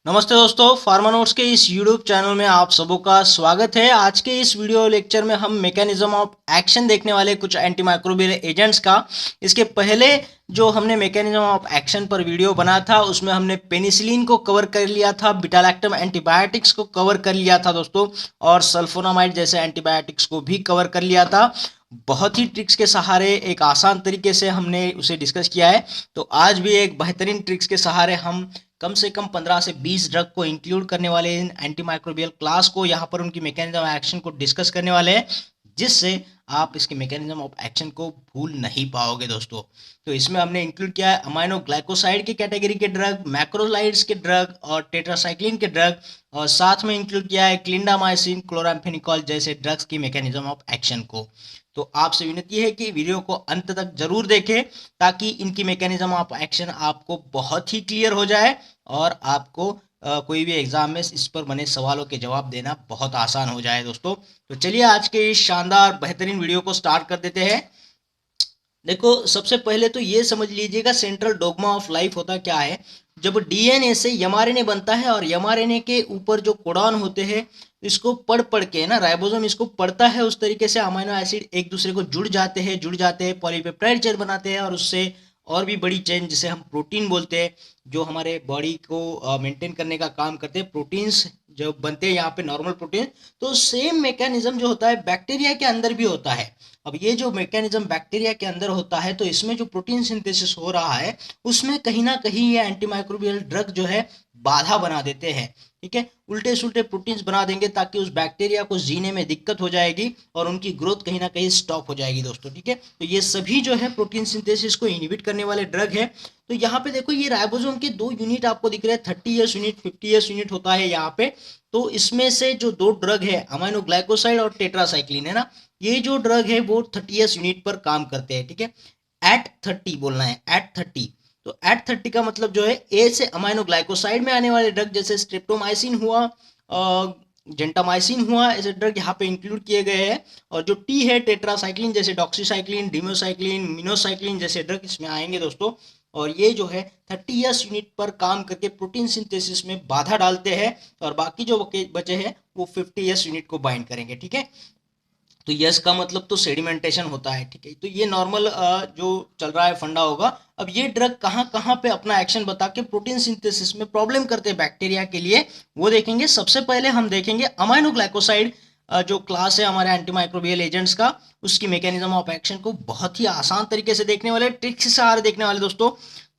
नमस्ते दोस्तों, pharma notes के इस यूट्यूब चैनल में आप सबों का स्वागत है। आज के इस वीडियो लेक्चर में हम मैकेनिज्म ऑफ एक्शन देखने वाले कुछ एंटीमाइक्रोबियल एजेंट्स का। इसके पहले जो हमने मैकेनिज्म ऑफ एक्शन पर वीडियो बना था उसमें हमने पेनिसिलिन को कवर कर लिया था, बीटा-लैक्टम एंटीबायोटिक्स को कवर कर लिया था दोस्तों, और सल्फोनामाइड जैसे एंटीबायोटिक्स को भी कवर कर लिया था। बहुत ही ट्रिक्स के सहारे एक आसान तरीके से हमने उसे डिस्कस किया है। तो आज भी एक बेहतरीन ट्रिक्स के सहारे हम कम से कम 15 से 20 ड्रग को इंक्लूड करने वाले इन एंटीमाइक्रोबियल क्लास को यहाँ पर उनकी मैकेनिज्म ऑफ एक्शन को डिस्कस करने वाले हैं, जिससे आप इसके मैकेनिज्म ऑफ एक्शन को भूल नहीं पाओगे दोस्तों। तो इसमें हमने इंक्लूड किया है अमाइनो ग्लाइकोसाइड के कैटेगरी के ड्रग, मैक्रोलाइड्स के ड्रग और टेट्रासाइक्लिन के ड्रग, और साथ में इंक्लूड किया है क्लिंडामाइसिन, क्लोराम्फेनिकॉल जैसे ड्रग्स की मैकेनिज्म ऑफ एक्शन को। तो आपसे विनती है कि वीडियो को अंत तक जरूर देखें ताकि इनकी मैकेनिज्म ऑफ एक्शन आपको बहुत ही क्लियर हो जाए और आपको कोई भी एग्जाम में इस पर बने सवालों के जवाब देना बहुत आसान हो जाए दोस्तों। तो चलिए आज के इस शानदार बेहतरीन वीडियो को स्टार्ट कर देते हैं। देखो, सबसे पहले तो ये समझ लीजिएगा सेंट्रल डोगमा ऑफ लाइफ होता क्या है। जब डीएनए से एमआरएनए बनता है और एमआरएनए के ऊपर जो कोडॉन होते हैं इसको पढ़ पढ़ के ना राइबोसोम इसको पढ़ता है, उस तरीके से अमीनो एसिड एक दूसरे को जुड़ जाते हैं पॉलीपेप्टाइड चेन बनाते हैं, और उससे और भी बड़ी चेन जिसे हम प्रोटीन बोलते हैं, जो हमारे बॉडी को मेंटेन करने का काम करते हैं। प्रोटीन्स जो बनते हैं यहाँ पे नॉर्मल प्रोटीन। तो सेम मैकेनिज्म जो होता है बैक्टीरिया के अंदर भी होता है। अब ये जो मैकेनिज्म बैक्टीरिया के अंदर होता है तो इसमें जो प्रोटीन सिंथेसिस हो रहा है उसमें कहीं ना कहीं ये एंटीमाइक्रोबियल ड्रग जो है बाधा बना देते हैं। ठीक है, उल्टे सुल्टे प्रोटीन्स बना देंगे ताकि उस बैक्टीरिया को जीने में दिक्कत हो जाएगी और उनकी ग्रोथ कहीं ना कहीं स्टॉप हो जाएगी दोस्तों। ठीक है, तो ये सभी जो है प्रोटीन सिंथेसिस को इनहिबिट करने वाले ड्रग है। तो यहाँ पे देखो ये राइबोसोम के दो यूनिट आपको दिख रहे हैं, 30S यूनिट, 50S यूनिट होता है यहाँ पे। तो इसमें से जो दो ड्रग है अमाइनो ग्लाइकोसाइड और टेट्रासाइक्लिन है ना, ये जो ड्रग है वो 30S यूनिट पर काम करते हैं। ठीक है, एट 30 बोलना है, एट 30। तो एट 30 का मतलब जो है ए से अमाइनो ग्लाइकोसाइड में आने वाले ड्रग जैसे स्ट्रेप्टोमाइसिन हुआ, जेंटामाइसिन हुआ, ऐसे ड्रग यहाँ पे इंक्लूड किए गए हैं। और जो टी है टेट्रासाइक्लिन जैसे डॉक्सीसाइक्लिन, डिमोसाइक्लिन, मिनोसाइक्लिन जैसे ड्रग इसमें आएंगे दोस्तों। और ये जो है 30S यूनिट पर काम करके प्रोटीन सिंथेसिस में बाधा डालते हैं, और बाकी जो बचे हैं वो 50S यूनिट को बाइंड करेंगे। ठीक है, तो यस का मतलब तो सेडिमेंटेशन होता है। ठीक है, तो ये नॉर्मल जो चल रहा है फंडा होगा। अब ये ड्रग कहाँ कहाँ पे अपना एक्शन बता के प्रोटीन सिंथेसिस में प्रॉब्लम करते हैं बैक्टीरिया के लिए, वो देखेंगे। सबसे पहले हम देखेंगे अमाइनो ग्लाइकोसाइड जो क्लास है हमारे एंटीमाइक्रोबियल एजेंट्स का, उसकी मैकेनिज्म ऑफ एक्शन को बहुत ही आसान तरीके से देखने वाले, ट्रिक्स से सहारे देखने वाले दोस्तों।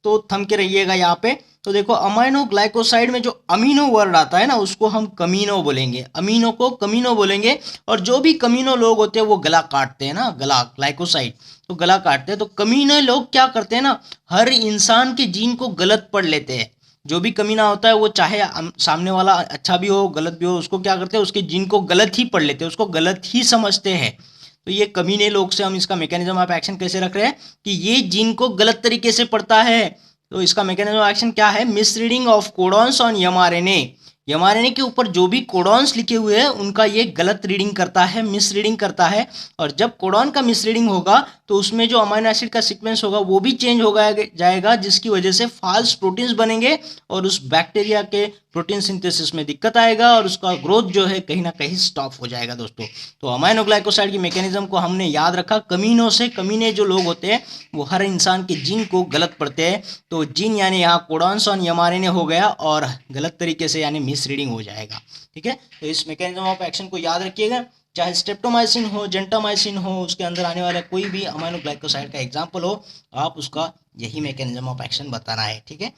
तो थम के रहिएगा यहाँ पे। तो देखो अमाइनो ग्लाइकोसाइड में जो अमीनो वर्ड आता है ना उसको हम कमीनो बोलेंगे, अमीनो को कमीनो बोलेंगे। और जो भी कमीनो लोग होते हैं वो गला काटते हैं ना, गला ग्लाइकोसाइड तो गला काटते हैं। तो कमीनो लोग क्या करते हैं ना, हर इंसान के जीन को गलत पढ़ लेते हैं। जो भी कमीना होता है वो चाहे सामने वाला अच्छा भी हो गलत भी हो, उसको क्या करते हैं, उसके जीन को गलत ही पढ़ लेते हैं, उसको गलत ही समझते हैं। तो ये कमीने लोग से हम इसका मैकेनिज्म ऑफ एक्शन कैसे रख रहे हैं कि ये जीन को गलत तरीके से पढ़ता है। तो इसका मैकेनिज्म ऑफ एक्शन क्या है, misreading of codons on mRNA. MRNA के ऊपर जो भी कोडॉन्स लिखे हुए हैं उनका ये गलत रीडिंग करता है, मिसरीडिंग करता है। और जब कोडॉन का मिसरीडिंग होगा तो उसमें जो अमीनो एसिड का सीक्वेंस होगा वो भी चेंज हो जाएगा, जिसकी वजह से फाल्स प्रोटीन्स बनेंगे और उस बैक्टीरिया के प्रोटीन सिंथेसिस में दिक्कत आएगा और उसका ग्रोथ जो है कहीं ना कहीं स्टॉप हो जाएगा दोस्तों। तो अमाइनो ग्लाइकोसाइड की मैकेनिज्म को हमने याद रखा कमीनों से। कमीने जो लोग होते हैं वो हर इंसान के जीन को गलत पढ़ते हैं। तो जीन यानी यहाँ कोडॉन्स ऑन एमआरएनए हो गया और गलत तरीके से यानी मिस रीडिंग हो जाएगा। ठीक है, तो इस मैकेनिज्म ऑफ एक्शन को याद रखिएगा। चाहे स्ट्रेप्टोमाइसिन हो, जेंटामाइसिन हो, उसके अंदर आने वाला कोई भी अमाइनो ग्लाइकोसाइड का एग्जाम्पल हो, आप उसका यही मैकेनिज्म ऑफ एक्शन बताना है। ठीक है,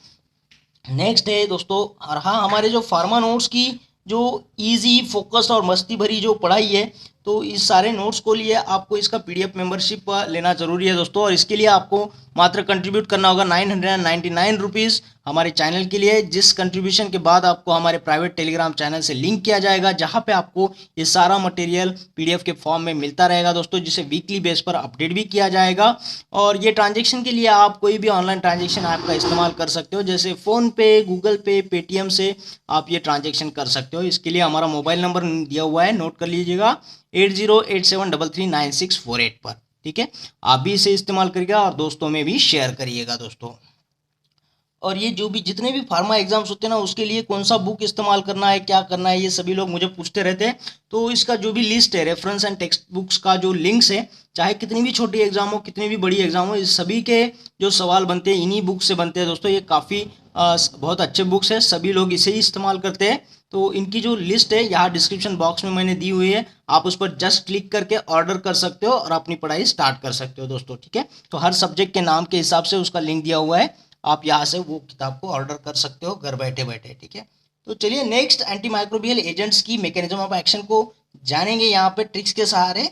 नेक्स्ट है दोस्तों, और हाँ हमारे जो फार्मा नोट्स की जो इजी फोकस और मस्ती भरी जो पढ़ाई है, तो इस सारे नोट्स को लिए आपको इसका पीडीएफ मेंबरशिप लेना जरूरी है दोस्तों। और इसके लिए आपको मात्र कंट्रीब्यूट करना होगा 999 रुपीज़ हमारे चैनल के लिए, जिस कंट्रीब्यूशन के बाद आपको हमारे प्राइवेट टेलीग्राम चैनल से लिंक किया जाएगा, जहां पे आपको ये सारा मटेरियल पीडीएफ के फॉर्म में मिलता रहेगा दोस्तों, जिसे वीकली बेस पर अपडेट भी किया जाएगा। और ये ट्रांजेक्शन के लिए आप कोई भी ऑनलाइन ट्रांजेक्शन ऐप का इस्तेमाल कर सकते हो, जैसे फ़ोनपे, गूगल पे, पेटीएम से आप ये ट्रांजेक्शन कर सकते हो। इसके लिए हमारा मोबाइल नंबर दिया हुआ है, नोट कर लीजिएगा, 8087339648 पर। ठीक है, आप भी इसे इस्तेमाल करिएगा और दोस्तों में भी शेयर करिएगा दोस्तों। और ये जो भी जितने भी फार्मा एग्जाम्स होते हैं ना, उसके लिए कौन सा बुक इस्तेमाल करना है, क्या करना है, ये सभी लोग मुझे पूछते रहते हैं। तो इसका जो भी लिस्ट है, रेफरेंस एंड टेक्स्ट बुक्स का जो लिंक्स है, चाहे कितनी भी छोटी एग्जाम हो, कितनी भी बड़ी एग्जाम हो, इस सभी के जो सवाल बनते हैं इन्हीं बुक से बनते हैं दोस्तों। ये काफ़ी बहुत अच्छे बुक्स है, सभी लोग इसे ही इस्तेमाल करते हैं। तो इनकी जो लिस्ट है यहाँ डिस्क्रिप्शन बॉक्स में मैंने दी हुई है, आप उस पर जस्ट क्लिक करके ऑर्डर कर सकते हो और अपनी पढ़ाई स्टार्ट कर सकते हो दोस्तों, ठीक है। तो हर सब्जेक्ट के नाम के हिसाब से उसका लिंक दिया हुआ है, आप यहाँ से वो किताब को ऑर्डर कर सकते हो घर बैठे बैठे, ठीक है। तो चलिए नेक्स्ट एंटी माइक्रोबियल एजेंट्स की मैकेनिज्म ऑफ एक्शन को जानेंगे यहाँ पे ट्रिक्स के सहारे।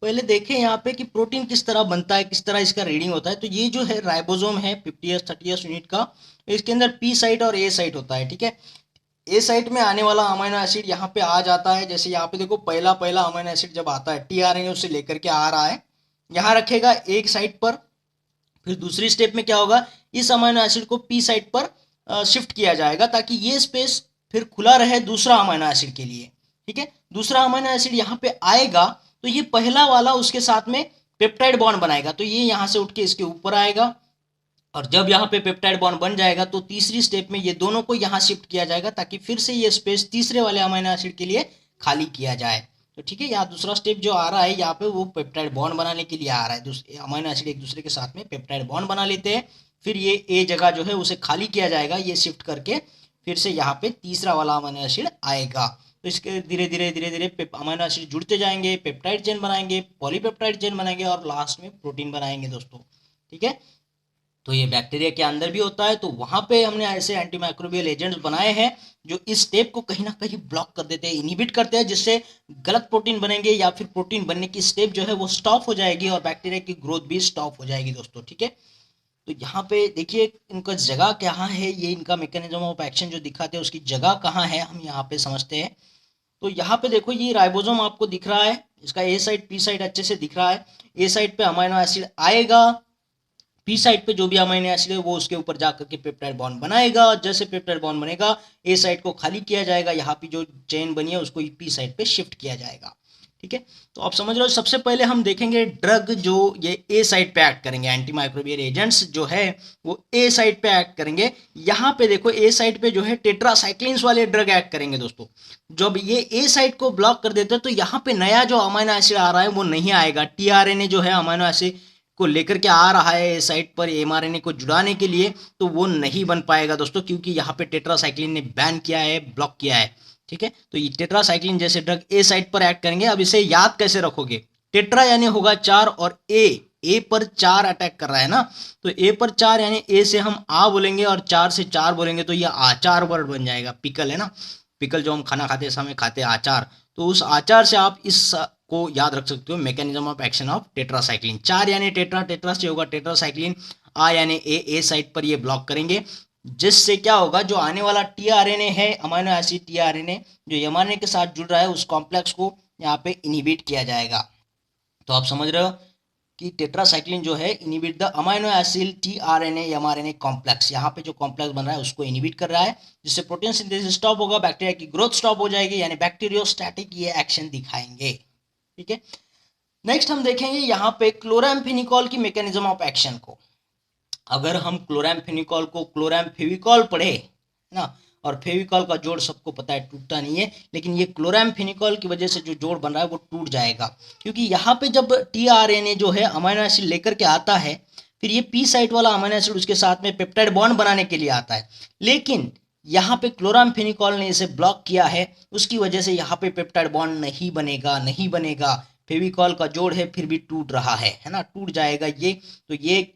पहले देखें यहाँ पे कि प्रोटीन किस तरह बनता है, किस तरह इसका रीडिंग होता है। तो ये जो है राइबोसोम है 50s 30s यूनिट का, इसके अंदर पी साइट और ए साइट होता है, ठीक है। ए साइट में आने वाला अमीनो एसिड यहाँ पे आ जाता है, जैसे यहाँ पे देखो पहला पहला अमीनो एसिड जब आता है टीआरएनए उससे लेकर के आ रहा है, यहाँ रखेगा एक साइट पर। फिर दूसरी स्टेप में क्या होगा, इस अमीनो एसिड को पी साइट पर शिफ्ट किया जाएगा ताकि ये स्पेस फिर खुला रहे दूसरा अमीनो एसिड के लिए, ठीक है। दूसरा अमीनो एसिड यहाँ पे आएगा तो ये पहला वाला उसके साथ में पेप्टाइड बॉन्ड बनाएगा, तो ये यहाँ से उठ के इसके ऊपर आएगा। और जब यहाँ पे पेप्टाइड बॉन्ड बन जाएगा तो तीसरी स्टेप में ये दोनों को यहाँ शिफ्ट किया जाएगा ताकि फिर से ये स्पेस तीसरे वाले अमीनो एसिड के लिए खाली किया जाए। तो ठीक है, यहाँ दूसरा स्टेप जो आ रहा है यहाँ पे वो पेप्टाइड बॉन्ड बनाने के लिए आ रहा है। अमीनो एसिड एक दूसरे के साथ में पेप्टाइड बॉन्ड बना लेते हैं, फिर ये ए जगह जो है उसे खाली किया जाएगा, ये शिफ्ट करके फिर से यहाँ पे तीसरा वाला अमीनो एसिड आएगा। तो इसके धीरे धीरे धीरे धीरे अमीनो एसिड जुड़ते जाएंगे, पेप्टाइड चेन बनाएंगे, पॉलीपेप्टाइड चेन बनाएंगे और लास्ट में प्रोटीन बनाएंगे दोस्तों, ठीक है। तो ये बैक्टीरिया के अंदर भी होता है, तो वहां पे हमने ऐसे एंटीमाइक्रोबियल एजेंट्स बनाए हैं जो इस स्टेप को कहीं ना कहीं ब्लॉक कर देते हैं, इनहिबिट करते हैं, जिससे गलत प्रोटीन बनेंगे या फिर प्रोटीन बनने की स्टेप जो है वो स्टॉप हो जाएगी और बैक्टीरिया की ग्रोथ भी स्टॉप हो जाएगी दोस्तों, ठीक है। तो यहाँ पे देखिए इनका जगह कहाँ है, ये इनका मैकेनिज्म ऑफ एक्शन जो दिखाते हैं उसकी जगह कहाँ है, हम यहाँ पे समझते हैं। तो यहाँ पे देखो ये राइबोसोम आपको दिख रहा है, इसका ए साइड पी साइड अच्छे से दिख रहा है। ए साइड पे अमीनो एसिड आएगा, पी साइड पे जो भी अमीनो एसिड है वो उसके ऊपर जाकर के पेप्टाइड बॉन्ड बनाएगा, जैसे पेप्टाइड बॉन्ड बनेगा ए साइड को खाली किया जाएगा, यहाँ पे जो चेन बनी है उसको पी साइड पे शिफ्ट किया जाएगा, ठीक है। तो आप समझ रहे हो, सबसे पहले हम देखेंगे ड्रग जो ये ए साइड पे एक्ट करेंगे, एंटीमाइक्रोबियल एजेंट्स जो है वो ए साइड पे एक्ट करेंगे। यहाँ पे देखो ए साइड पे जो है टेट्रासाइक्लिन्स वाले ड्रग एक्ट करेंगे दोस्तों। जब ये ए साइड को ब्लॉक कर देते हैं तो यहाँ पे नया जो अमीनो एसिड आ रहा है वो नहीं आएगा, टीआरएनए जो है अमीनो एसिड को लेकर के आ रहा है साइट पर एमआरएनए को जुड़ाने के लिए, तो वो नहीं बन पाएगा दोस्तों, क्योंकि यहाँ पे टेट्रासाइक्लिन ने बैन किया है, ब्लॉक किया है, ठीक है। तो ये टेट्रासाइक्लिन जैसे ड्रग ए साइट पर एक्ट करेंगे। अब इसे याद कैसे रखोगे, टेट्रा यानी होगा 4 और ए पर 4 अटैक कर रहा है ना, तो ए पर 4 यानी ए से हम आ बोलेंगे और 4 से 4 बोलेंगे तो ये आचार वर्ड बन जाएगा। पिकल है ना, पिकल जो हम खाना खाते समय खाते हैं आचार, तो उस आचार से आप इस को याद रख सकते हो, mechanism of action of tetracycline. 4 यानी टेट्रा, टेट्रा से होगा टेट्रासाइक्लिन, आ यानी ए साइट पर ये ब्लॉक करेंगे, जिससे क्या होगा जो आने वाला टीआरएनए है अमीनो एसिड टीआरएनए जो एमआरएनए के साथ जुड़ रहा है उस कॉम्प्लेक्स को यहाँ पे इनहिबिट किया जाएगा। तो आप समझ रहे हो कि टेट्रासाइक्लिन जो है inhibit the amino acid tRNA mRNA complex, यहाँ पे जो कॉम्प्लेक्स बन रहा है उसको इनहिबिट कर रहा है, जिससे प्रोटीन सिंथेसिस स्टॉप होगा, बैक्टीरिया की ग्रोथ स्टॉप हो जाएगी, यानी बैक्टीरियोस्टैटिक ये एक्शन दिखाएंगे, ठीक है। नेक्स्ट हम देखेंगे यहाँ पे क्लोराम्फेनिकॉल की मैकेनिज्म ऑफ एक्शन को। अगर हम क्लोराम्फेनिकॉल को क्लोराम्फेविकॉल पढ़े ना, और फेविकॉल का जोड़ सबको पता है टूटता नहीं है, लेकिन ये क्लोराम्फेनिकॉल की वजह से जो जोड़ बन रहा है वो टूट जाएगा, क्योंकि यहाँ पे जब टीआरएनए जो है अमीनो एसिड लेकर के आता है, फिर ये पी साइट वाला अमीनो एसिड उसके साथ में पेप्टाइड बॉन्ड बनाने के लिए आता है, लेकिन यहाँ पे क्लोराम्फेनिकॉल ने इसे ब्लॉक किया है, उसकी वजह से यहाँ पे पेप्टाइड बॉन्ड नहीं बनेगा। फेविकॉल का जोड़ है फिर भी टूट रहा है ना, टूट जाएगा ये।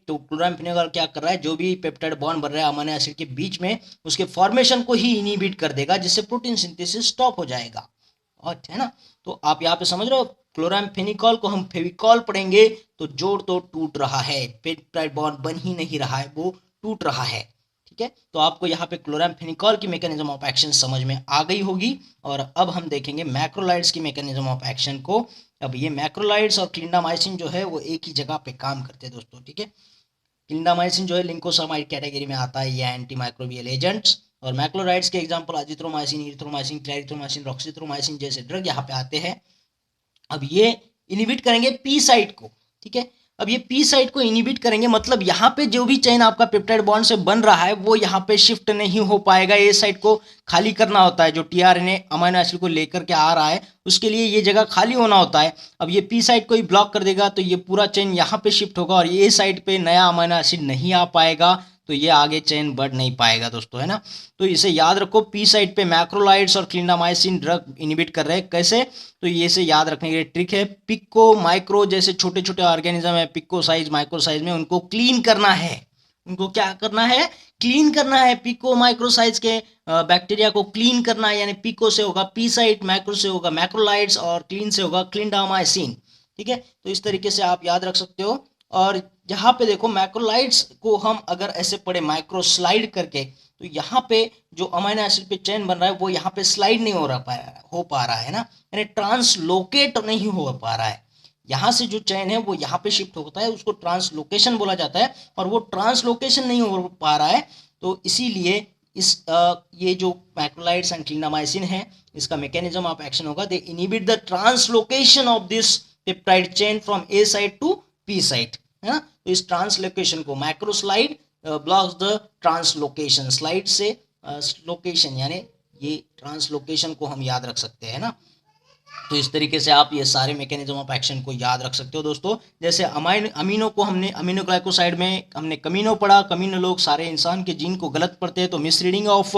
तो क्लोराम्फेनिकॉल क्या कर रहा है, जो भी पेप्टाइड बॉन्ड बन रहा है अमीनो एसिड के बीच में उसके फॉर्मेशन को ही इनहिबिट कर देगा, जिससे प्रोटीन सिंथेसिस स्टॉप हो जाएगा, और है ना। तो आप यहाँ पे समझ रहे हो, क्लोराम्फेनिकॉल को हम फेविकॉल पढ़ेंगे तो जोड़ तो टूट रहा है, पेप्टाइड बॉन्ड बन ही नहीं रहा है, वो टूट रहा है, ठीक है। तो आपको यहाँ पे क्लोराम्फेनिकॉल की मैकेनिज्म ऑफ एक्शन समझ में आ गई होगी। और अब हम देखेंगे मैक्रोलाइड्स की मैकेनिज्म ऑफ एक्शन को। अब ये मैक्रोलाइड्स और क्लिंडामाइसिन जो है वो एक ही जगह पे काम करते हैं दोस्तों, ठीक है। क्लिंडामाइसिन जो है लिंकोसामाइड कैटेगरी में आता है, ये एंटी माइक्रोबियल एजेंट्स, और मैक्रोलाइड्स के example azithromycin, erythromycin, clarithromycin, roxithromycin जैसे ड्रग यहाँ पे आते हैं। अब ये इनहिबिट करेंगे पी साइट को, ठीक है। अब ये पी साइट को इनिबिट करेंगे, मतलब यहाँ पे जो भी चेन आपका पेप्टाइड बॉन्ड से बन रहा है वो यहाँ पे शिफ्ट नहीं हो पाएगा। ए साइट को खाली करना होता है, जो टीआरएनए अमीनो एसिड को लेकर के आ रहा है उसके लिए ये जगह खाली होना होता है। अब ये पी साइट को ही ब्लॉक कर देगा तो ये पूरा चेन यहाँ पे शिफ्ट होगा और ए साइट पे नया अमीनो एसिड नहीं आ पाएगा, तो ये आगे चेन बढ़ नहीं पाएगा दोस्तों, है ना। तो इसे याद रखो, पी साइट पे मैक्रोलाइड्स और क्लिंडामाइसिन ड्रग इनिबिट कर रहे हैं। कैसे, तो ये से याद रखने के लिए ट्रिक है, पिको माइक्रो जैसे छोटे छोटे ऑर्गेनिज्म है, पिको साइज माइक्रो साइज में उनको क्लीन करना है। उनको क्या करना है, क्लीन करना है। पिको माइक्रो साइज के बैक्टीरिया को क्लीन करना है, यानी पिको से होगा पी साइट, माइक्रो से होगा मैक्रोलाइड्स और क्लीन से होगा क्लिंडामाइसिन। ठीक है, तो इस तरीके से आप याद रख सकते हो। और यहाँ पे देखो मैक्रोलाइड्स को हम अगर ऐसे पढ़े माइक्रो स्लाइड करके, तो यहाँ पे जो अमीनो एसिड पे चेन बन रहा है वो यहाँ पे स्लाइड नहीं हो पा रहा है ना, यानी ट्रांसलोकेट नहीं हो पा रहा है। यहाँ से जो चेन है वो यहाँ पे शिफ्ट होता है, उसको ट्रांसलोकेशन बोला जाता है, और वो ट्रांसलोकेशन नहीं हो पा रहा है। तो इसीलिए ये जो मैक्रोलाइड्स एंड क्लिंडामाइसिन है, इसका मैकेनिज्म ऑफ एक्शन होगा, they inhibit the translocation of this peptide chain from A site to P site, है ना। तो इस ट्रांसलोकेशन को micro slide blocks the translocation, slide से लोकेशन यानी ये ट्रांसलोकेशन को हम याद रख सकते हैं ना। तो इस तरीके से आप ये सारे मैकेनिज्म ऑफ एक्शन को याद रख सकते हो दोस्तों। जैसे अमीनो को हमने अमीनो ग्लाइकोसाइड में हमने कमीनो पढ़ा, कमीनो लोग सारे इंसान के जीन को गलत पढ़ते हैं, तो misreading of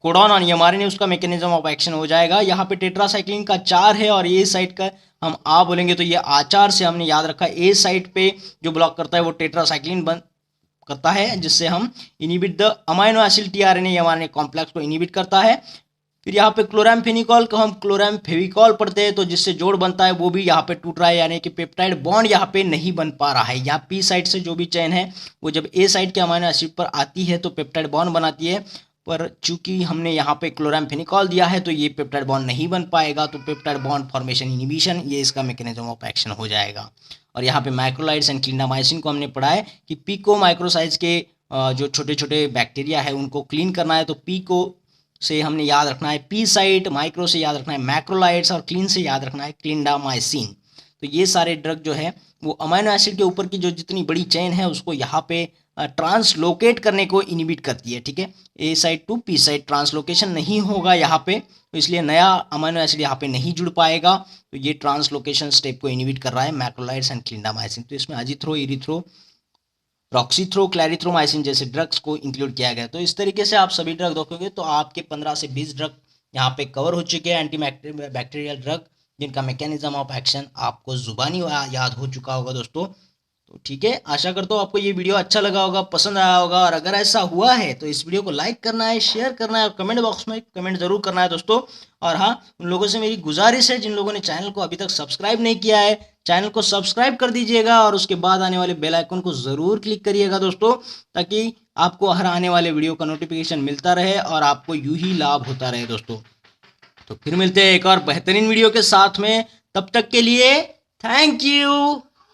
codon on mRNA उसका मैकेनिज्म ऑफ एक्शन हो जाएगा। यहाँ पे टेट्रासाइक्लिन का 4 है और ए साइट का हम आ बोलेंगे तो ये आचार से हमने याद रखा, ए साइट पे जो ब्लॉक करता है वो टेट्रासाइक्लिन बन करता है, जिससे हम inhibit the amino acid tRNA mRNA complex को इनिबिट करता है। फिर यहाँ पे क्लोरामफेनिकॉल को हम क्लोरामफेविकॉल पढ़ते हैं, तो जिससे जोड़ बनता है वो भी यहाँ पे टूट रहा है, यानी कि पेप्टाइड बॉन्ड यहाँ पे नहीं बन पा रहा है। यहाँ पी साइड से जो भी चेन है वो जब ए साइड के अमीनो एसिड पर आती है तो पेप्टाइड बॉन्ड बनाती है, पर चूंकि हमने यहाँ पे क्लोरामफेनिकॉल दिया है तो ये पेप्टाइड बॉन्ड नहीं बन पाएगा, तो पेप्टाइड बॉन्ड फॉर्मेशन इनिबिशन ये इसका मैकेनिज्म ऑफ एक्शन हो जाएगा। और यहाँ पे मैक्रोलाइड्स एंड क्लिंडामाइसिन को हमने पढ़ा है कि पिको माइक्रोसाइज के जो छोटे छोटे बैक्टीरिया है उनको क्लीन करना है, तो पिको से हमने याद रखना है पी साइट, माइक्रो से याद रखना है मैक्रोलाइड्स और क्लीन से याद रखना है क्लिंडामाइसिन। तो ये सारे ड्रग जो है वो अमीनो एसिड के ऊपर की जो जितनी बड़ी चेन है उसको यहाँ पे ट्रांसलोकेट करने को इनिबिट करती है। ठीक है, A side to P side translocation नहीं होगा यहाँ पे, तो इसलिए नया अमीनो एसिड यहाँ पे नहीं जुड़ पाएगा, तो ये ट्रांसलोकेशन स्टेप को इनिबिट कर रहा है मैक्रोलाइड्स एंड क्लिंडामाइसिन। तो इसमें अजिथ्रो, इरिथ्रो, प्रॉक्सीथ्रो, क्लैरिथ्रोमाइसिन जैसे ड्रग्स को इंक्लूड किया गया। तो इस तरीके से आप सभी ड्रग देखोगे तो आपके 15 से 20 ड्रग यहाँ पे कवर हो चुके हैं, एंटी बैक्टीरियल ड्रग, जिनका मैकेनिज्म ऑफ एक्शन आपको जुबानी याद हो चुका होगा दोस्तों। तो ठीक है, आशा करता हूँ आपको ये वीडियो अच्छा लगा होगा, पसंद आया होगा, और अगर ऐसा हुआ है तो इस वीडियो को लाइक करना है, शेयर करना है और कमेंट बॉक्स में कमेंट जरूर करना है दोस्तों। और हाँ, उन लोगों से मेरी गुजारिश है जिन लोगों ने चैनल को अभी तक सब्सक्राइब नहीं किया है, चैनल को सब्सक्राइब कर दीजिएगा और उसके बाद आने वाले बेल आइकन को ज़रूर क्लिक करिएगा दोस्तों, ताकि आपको हर आने वाले वीडियो का नोटिफिकेशन मिलता रहे और आपको यूं ही लाभ होता रहे दोस्तों। तो फिर मिलते हैं एक और बेहतरीन वीडियो के साथ में, तब तक के लिए थैंक यू।